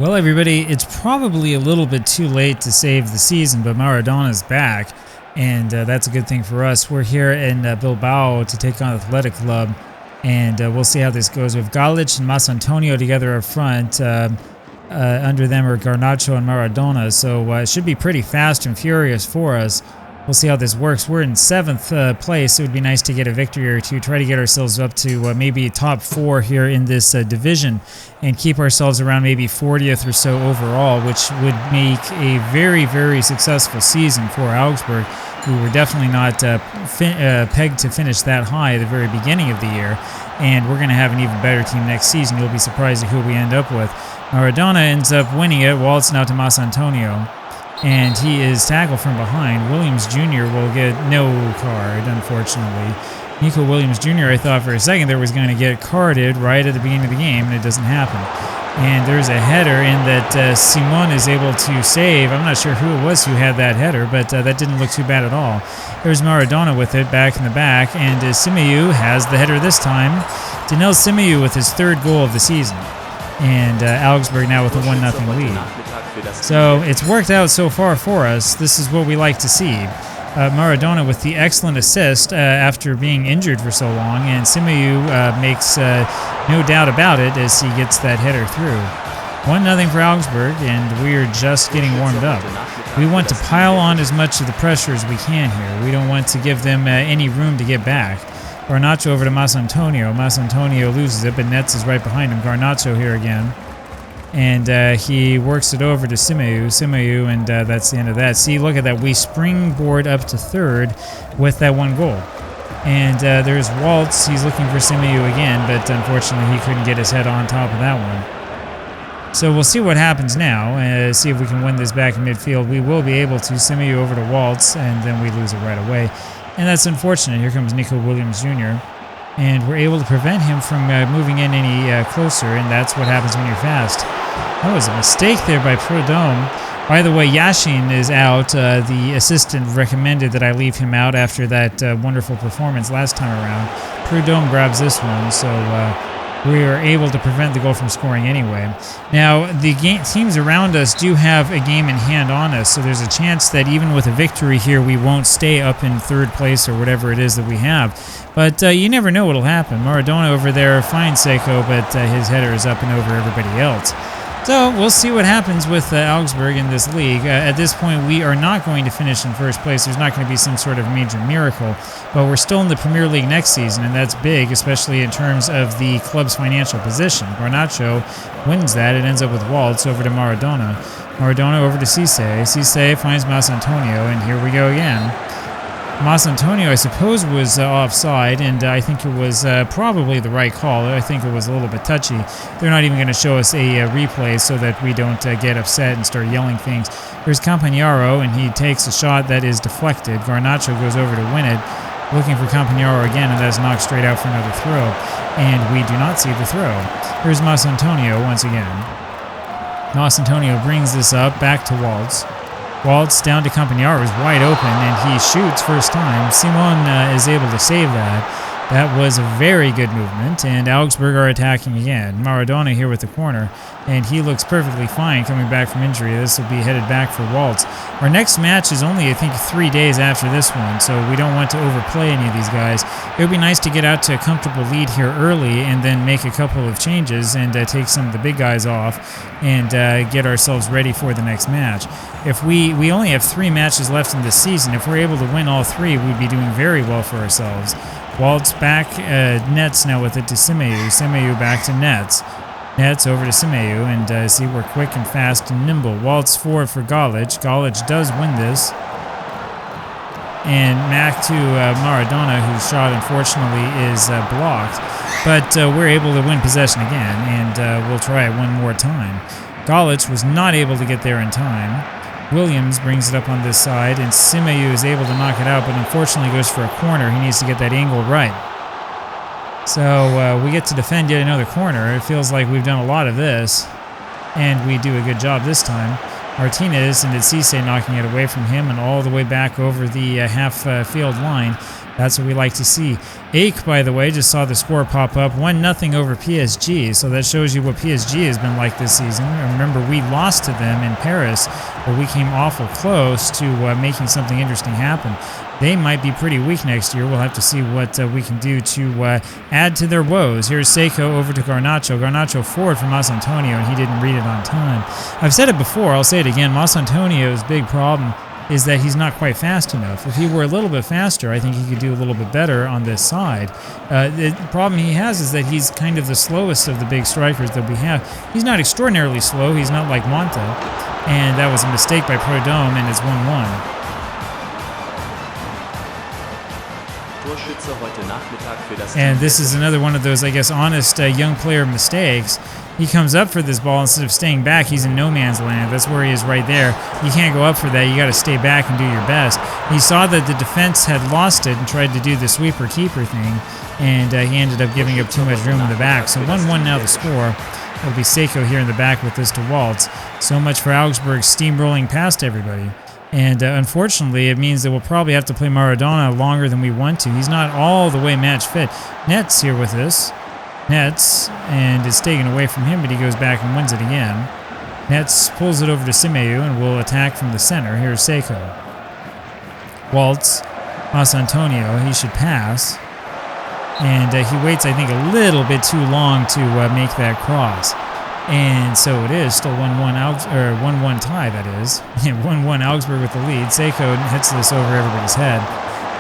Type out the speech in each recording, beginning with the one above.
Well, everybody, it's probably a little bit too late to save the season, but Maradona's back, and that's a good thing for us. We're here in Bilbao to take on Athletic Club, and we'll see how this goes. We have Galic and Mas Antonio together up front. Under them are Garnacho and Maradona, so it should be pretty fast and furious for us. We'll see how this works. We're in 7th place. It would be nice to get a victory or two, try to get ourselves up to maybe top 4 here in this division and keep ourselves around maybe 40th or so overall, which would make a very, very successful season for Augsburg. We were definitely not pegged to finish that high at the very beginning of the year, and we're going to have an even better team next season. You'll be surprised at who we end up with. Maradona ends up winning it. Waltz now to Mas Antonio. And he is tackled from behind. Williams Jr. will get no card, unfortunately. Nico Williams Jr., I thought for a second there was going to get carded right at the beginning of the game, and it doesn't happen. And there's a header in that Simon is able to save. I'm not sure who it was who had that header, but that didn't look too bad at all. There's Maradona with it back in the back, and Simeou has the header this time. Denel Simeou with his 3rd goal of the season. And Augsburg now with a 1-0 lead. So it's worked out so far for us. This is what we like to see. Maradona with the excellent assist after being injured for so long, and Simeou makes no doubt about it as he gets that header through. 1-0 for Augsburg, and we're just getting warmed up. We want to pile on as much of the pressure as we can here. We don't want to give them any room to get back. Garnacho over to Mas Antonio. Mas Antonio loses it, but Nets is right behind him. Garnacho here again. And he works it over to Simeou, and that's the end of that. See, look at that. We springboard up to 3rd with that 1 goal. And there's Waltz. He's looking for Simeou again, but unfortunately he couldn't get his head on top of that one. So we'll see what happens now, see if we can win this back in midfield. We will be able to. Simeou over to Waltz, and then we lose it right away. And that's unfortunate. Here comes Nico Williams Jr., and we're able to prevent him from moving in any closer, and that's what happens when you're fast. That was a mistake there by Prudhomme. By the way, Yashin is out. The assistant recommended that I leave him out after that wonderful performance last time around. Prudhomme grabs this one, so we are able to prevent the goal from scoring anyway. Now, the teams around us do have a game in hand on us, so there's a chance that even with a victory here, we won't stay up in 3rd place or whatever it is that we have. But you never know what will happen. Maradona over there finds Seiko, but his header is up and over everybody else. So we'll see what happens with Augsburg in this league. At this point, we are not going to finish in 1st place. There's not going to be some sort of major miracle, but we're still in the Premier League next season, and that's big, especially in terms of the club's financial position. Garnacho wins that. It ends up with Waltz over to Maradona. Maradona over to Cisse. Cisse finds Mas Antonio, and here we go again. Mas Antonio, I suppose, was offside, and I think it was probably the right call. I think it was a little bit touchy. They're not even going to show us a replay so that we don't get upset and start yelling things. There's Campagnaro, and he takes a shot that is deflected. Garnacho goes over to win it, looking for Campagnaro again, and that's knocked straight out for another throw. And we do not see the throw. Here's Mas Antonio once again. Mas Antonio brings this up, back to Waltz. Waltz down to Campagnaro is wide open, and he shoots first time. Simon is able to save that. That was a very good movement, and Augsburg are attacking again. Maradona here with the corner, and he looks perfectly fine coming back from injury. This will be headed back for Waltz. Our next match is only, I think, 3 days after this one, so we don't want to overplay any of these guys. It would be nice to get out to a comfortable lead here early and then make a couple of changes and take some of the big guys off and get ourselves ready for the next match. If we only have 3 matches left in this season, if we're able to win all 3, we'd be doing very well for ourselves. Waltz back, Nets now with it to Simeou. Simeou back to Nets. Nets over to Simeou, and see, we're quick and fast and nimble. Waltz forward for Galic. Galic does win this. And back to Maradona, whose shot unfortunately is blocked. But we're able to win possession again, and we'll try it one more time. Galic was not able to get there in time. Williams brings it up on this side, and Simeou is able to knock it out, but unfortunately goes for a corner. He needs to get that angle right. So we get to defend yet another corner. It feels like we've done a lot of this, and we do a good job this time. Martinez and Cisse knocking it away from him and all the way back over the half-field line. That's what we like to see. Ake, by the way, just saw the score pop up, 1-0 over PSG. So that shows you what PSG has been like this season. Remember, we lost to them in Paris, but we came awful close to making something interesting happen. They might be pretty weak next year. We'll have to see what we can do to add to their woes. Here's Seiko over to Garnacho. Garnacho forward for Mas Antonio, and he didn't read it on time. I've said it before, I'll say it again. Mas Antonio's big problem is that he's not quite fast enough. If he were a little bit faster, I think he could do a little bit better on this side. The problem he has is that he's kind of the slowest of the big strikers that we have. He's not extraordinarily slow. He's not like Monta. And that was a mistake by Prud'homme, and it's 1-1. And this is another one of those, I guess, honest young player mistakes. He comes up for this ball instead of staying back. He's in no man's land. That's where he is right there. You can't go up for that. You got to stay back and do your best. He saw that the defense had lost it and tried to do the sweeper-keeper thing, and he ended up giving up too much room in the back. So 1-1 now the score. It'll be Seiko here in the back with this to Waltz. So much for Augsburg steamrolling past everybody. And unfortunately, it means that we'll probably have to play Maradona longer than we want to. He's not all the way match fit. Nets here with us. Nets, and it's taken away from him, but he goes back and wins it again. Nets pulls it over to Simeu and will attack from the center. Here's Seiko. Waltz. Mas Antonio, he should pass. And he waits, I think, a little bit too long to make that cross. And so it is still 1-1 tie, that is. 1-1 Augsburg with the lead. Seiko hits this over everybody's head.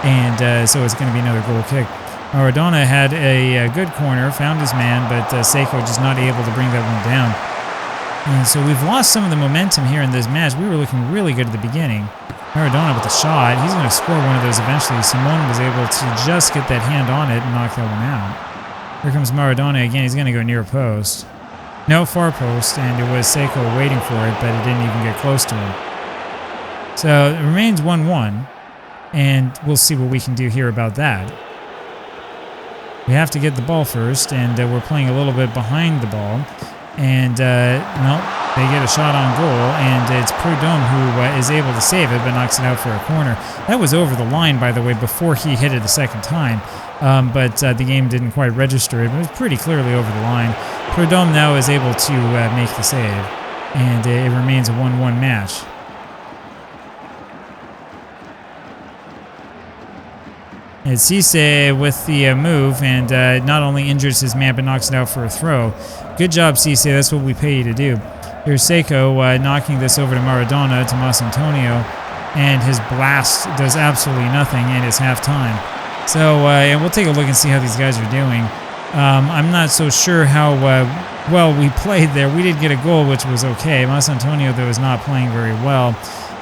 And so it's going to be another goal kick. Maradona had a good corner, found his man, but Seiko just not able to bring that one down. And so we've lost some of the momentum here in this match. We were looking really good at the beginning. Maradona with the shot. He's going to score one of those eventually. Simone was able to just get that hand on it and knock that one out. Here comes Maradona again. He's going to go near post. No, far post, and it was Seiko waiting for it, but it didn't even get close to him. So it remains 1-1, and we'll see what we can do here about that. We have to get the ball first, and we're playing a little bit behind the ball. And, no, they get a shot on goal, and it's Prud'homme who is able to save it, but knocks it out for a corner. That was over the line, by the way, before he hit it the second time. But the game didn't quite register it, but it was pretty clearly over the line. Prud'homme now is able to make the save, and it remains a 1-1 match. And Cisse with the move, and not only injures his man, but knocks it out for a throw. Good job, Cisse. That's what we pay you to do. Here's Seiko knocking this over to Maradona, to Mas Antonio, and his blast does absolutely nothing, and it's halftime. So and we'll take a look and see how these guys are doing. I'm not so sure how well we played there. We did get a goal, which was okay. Mas Antonio, though, is not playing very well.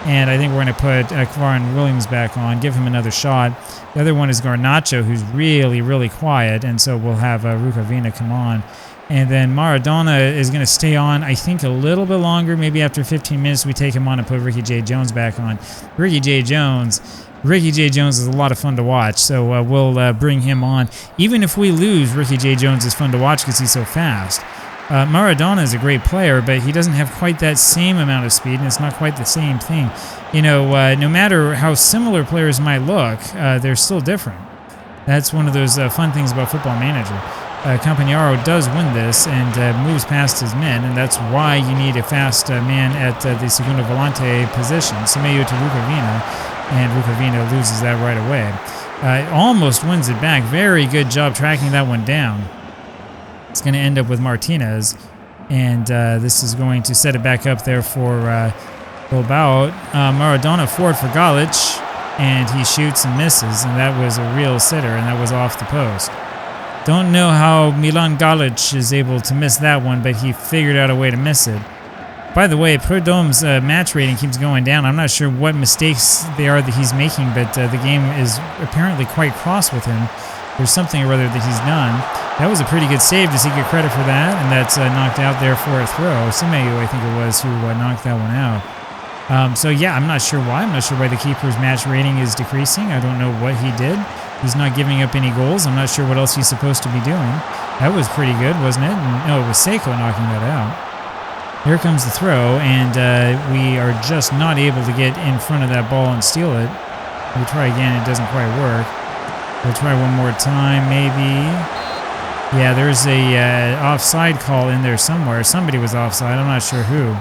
And I think we're going to put Kvaran Williams back on, give him another shot. The other one is Garnacho, who's really, really quiet, and so we'll have Rukavina come on. And then Maradona is going to stay on, I think, a little bit longer. Maybe after 15 minutes we take him on and put Ricky J. Jones back on. Ricky J. Jones is a lot of fun to watch, so we'll bring him on. Even if we lose, Ricky J. Jones is fun to watch because he's so fast. Maradona is a great player, but he doesn't have quite that same amount of speed, and it's not quite the same thing. You know, no matter how similar players might look, they're still different. That's one of those fun things about Football Manager. Campagnaro does win this and moves past his men, and that's why you need a fast man at the Segundo Volante position. Simeu to Rukavina, and Rukavina loses that right away. Almost wins it back. Very good job tracking that one down. It's going to end up with Martinez, and this is going to set it back up there for Bilbao. Maradona forward for Galic, and he shoots and misses, and that was a real sitter, and that was off the post. Don't know how Milan Galic is able to miss that one, but he figured out a way to miss it. By the way, Prud'homme's match rating keeps going down. I'm not sure what mistakes they are that he's making, but the game is apparently quite cross with him. There's something or other that he's done. That was a pretty good save. Does he get credit for that? And that's knocked out there for a throw. Simeu, I think it was, who knocked that one out. So yeah, I'm not sure why. I'm not sure why the keeper's match rating is decreasing. I don't know what he did. He's not giving up any goals. I'm not sure what else he's supposed to be doing. That was pretty good, wasn't it? And, no, it was Seiko knocking that out. Here comes the throw, and we are just not able to get in front of that ball and steal it. We try again, it doesn't quite work. We'll try one more time, maybe. Yeah, there's a offside call in there somewhere. Somebody was offside. I'm not sure who.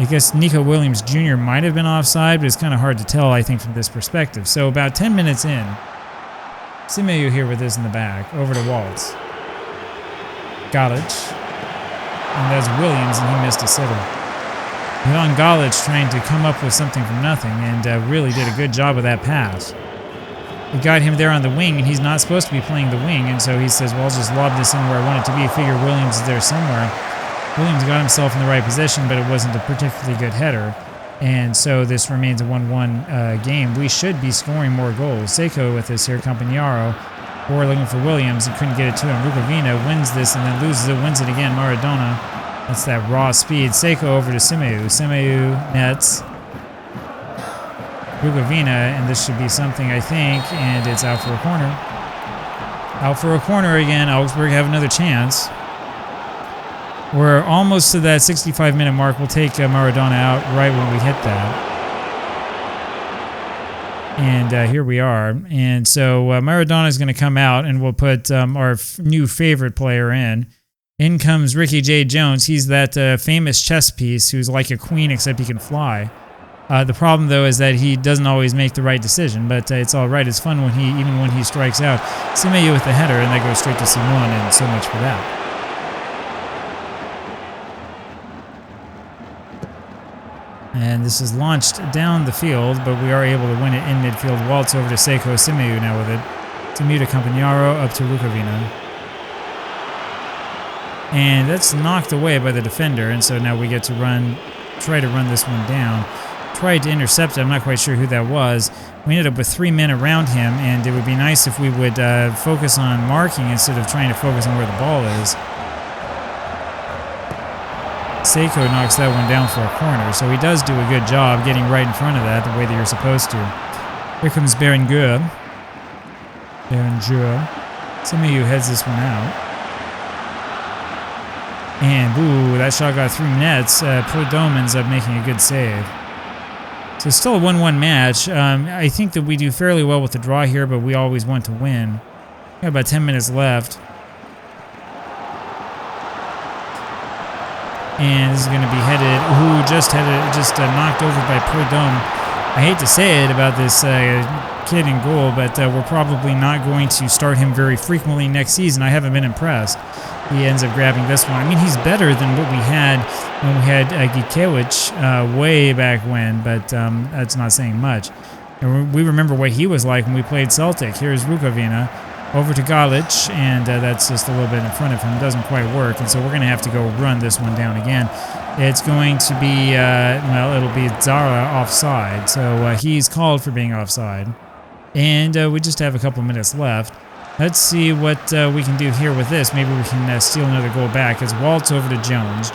I guess Nico Williams Jr. might have been offside, but it's kind of hard to tell, I think, from this perspective. So about 10 minutes in, Simeu here with this in the back. Over to Waltz. Galic. And that's Williams, and he missed a sitter. Ivan Galic trying to come up with something from nothing, and really did a good job of that pass. We got him there on the wing, and he's not supposed to be playing the wing, and so he says, well, I'll just lob this in where I want it to be. Figure Williams is there somewhere. Williams got himself in the right position, but it wasn't a particularly good header. And so this remains a 1-1 game. We should be scoring more goals. Seiko with this here, Campagnaro. We're looking for Williams and couldn't get it to him. Rukavina wins this and then loses it, wins it again. Maradona. That's that raw speed. Seiko over to Simeu. Simeu nets. Rukavina, and this should be something, I think, and it's out for a corner. Out for a corner again. Augsburg have another chance. We're almost to that 65-minute mark. We'll take Maradona out right when we hit that. And here we are. And so Maradona is going to come out, and we'll put our new favorite player in. In comes Ricky J. Jones. He's that famous chess piece who's like a queen except he can fly. The problem, though, is that he doesn't always make the right decision, but it's all right. It's fun when even when he strikes out. Simeu with the header, and that goes straight to Simon, and so much for that. And this is launched down the field, but we are able to win it in midfield. Waltz over to Seiko. Simeu now with it. Simeu to Campagnaro, up to Rukavina. And that's knocked away by the defender, and so now we get to try to run this one down. Tried to intercept it. I'm not quite sure who that was. We ended up with 3 men around him, and it would be nice if we would focus on marking instead of trying to focus on where the ball is. Seiko knocks that one down for a corner, so he does do a good job getting right in front of that the way that you're supposed to. Here comes Berenguer. Simeu heads this one out. And, ooh, that shot got through nets. Prudhomme ends up making a good save. So it's still a 1-1 match. I think that we do fairly well with the draw here, but we always want to win. We got about 10 minutes left. And this is going to be headed. Ooh, just knocked over by Prudhomme. I hate to say it about this kid in goal, but we're probably not going to start him very frequently next season. I haven't been impressed. He ends up grabbing this one. I mean, he's better than what we had when we had Gikiewicz way back when, but that's not saying much. And we remember what he was like when we played Celtic. Here's Rukavina over to Galic, and that's just a little bit in front of him. Doesn't quite work, and so we're going to have to go run this one down again. It's going to be, well, it'll be Zara offside, so he's called for being offside. And we just have a couple minutes left. Let's see what we can do here with this. Maybe we can steal another goal back. It's Waltz over to Jones.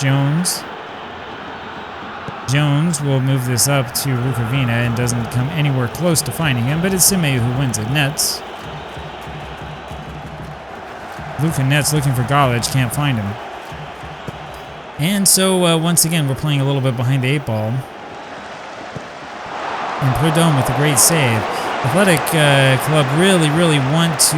Jones will move this up to Rukavina and doesn't come anywhere close to finding him, but it's Simeu who wins it. Nets. Luka Nets looking for Galic, can't find him. And so once again, we're playing a little bit behind the 8 ball. And Prudhomme with a great save. Athletic Club really want to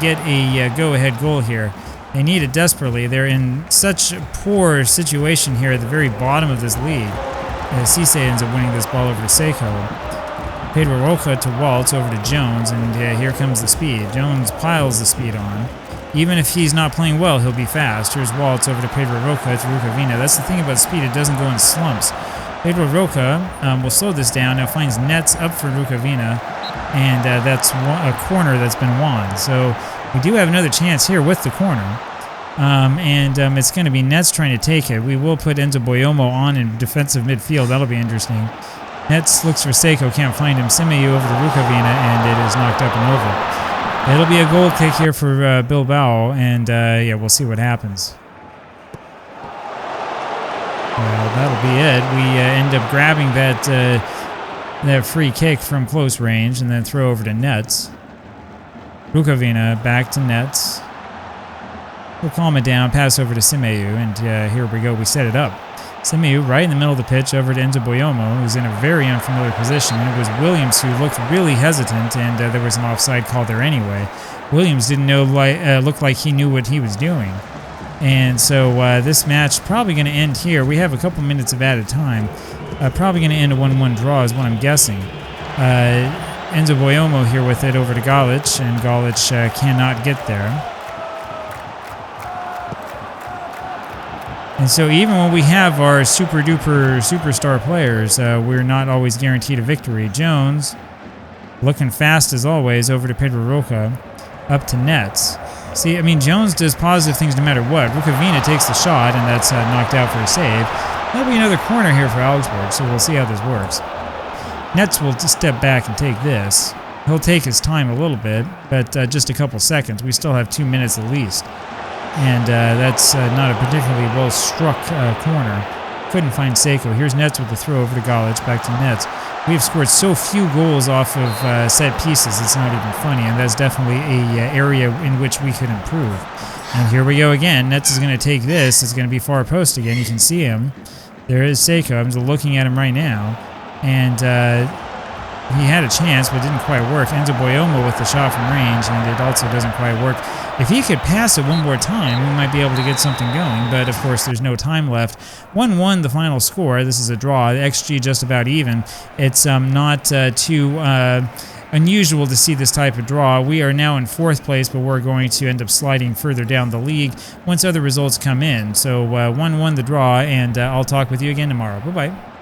get a go-ahead goal here. They need it desperately. They're in such a poor situation here at the very bottom of this league. Cisse ends up winning this ball over to Seiko. Pedro Roca to Waltz over to Jones, and here comes the speed. Jones piles the speed on. Even if he's not playing well, he'll be fast. Here's Waltz over to Pedro Roca to Rukavina. That's the thing about speed, it doesn't go in slumps. Pedro Roca will slow this down, now finds nets up for Rukavina, and that's a corner that's been won. So we do have another chance here with the corner. It's going to be Nets trying to take it. We will put Enzo Boyomo on in defensive midfield. That'll be interesting. Nets looks for Seiko, can't find him. Simeu over to Rukavina, and it is knocked up and over. It'll be a goal kick here for Bilbao, and yeah, we'll see what happens. Well, that'll be it. We end up grabbing that free kick from close range and then throw over to Nets. Rukavina back to Nets. We'll calm it down, pass over to Simeu, and here we go. We set it up. Simiu right in the middle of the pitch over to Enzo Boyomo, who's in a very unfamiliar position. It was Williams who looked really hesitant, and there was an offside call there anyway. Williams didn't know, looked like he knew what he was doing. And so this match probably going to end here. We have a couple minutes of added time. Probably going to end a 1-1 draw is what I'm guessing. Enzo Boyomo here with it over to Galic, and Galic cannot get there. And so even when we have our super duper superstar players, we're not always guaranteed a victory. Jones, looking fast as always, over to Pedro Roca, up to nets. See, I mean, Jones does positive things no matter what. Rukavina takes the shot, and that's knocked out for a save. There'll be another corner here for Augsburg, so we'll see how this works. Nets will just step back and take this. He'll take his time a little bit, but just a couple seconds. We still have 2 minutes at least. And that's not a particularly well-struck corner. Couldn't find Seiko. Here's Nets with the throw over to Galic, back to Nets. We've scored so few goals off of set pieces, it's not even funny, and that's definitely a area in which we could improve. And here we go again. Nets is going to take this. It's going to be far post again. You can see him. There is Seiko. I'm just looking at him right now. And he had a chance, but didn't quite work. Enzo Boyomo with the shot from range, and it also doesn't quite work. If he could pass it one more time, we might be able to get something going, but of course there's no time left. 1-1 the final score. This is a draw. The XG just about even. It's not too unusual to see this type of draw. We are now in 4th place, but we're going to end up sliding further down the league once other results come in. So 1-1 the draw, and I'll talk with you again tomorrow. Bye-bye.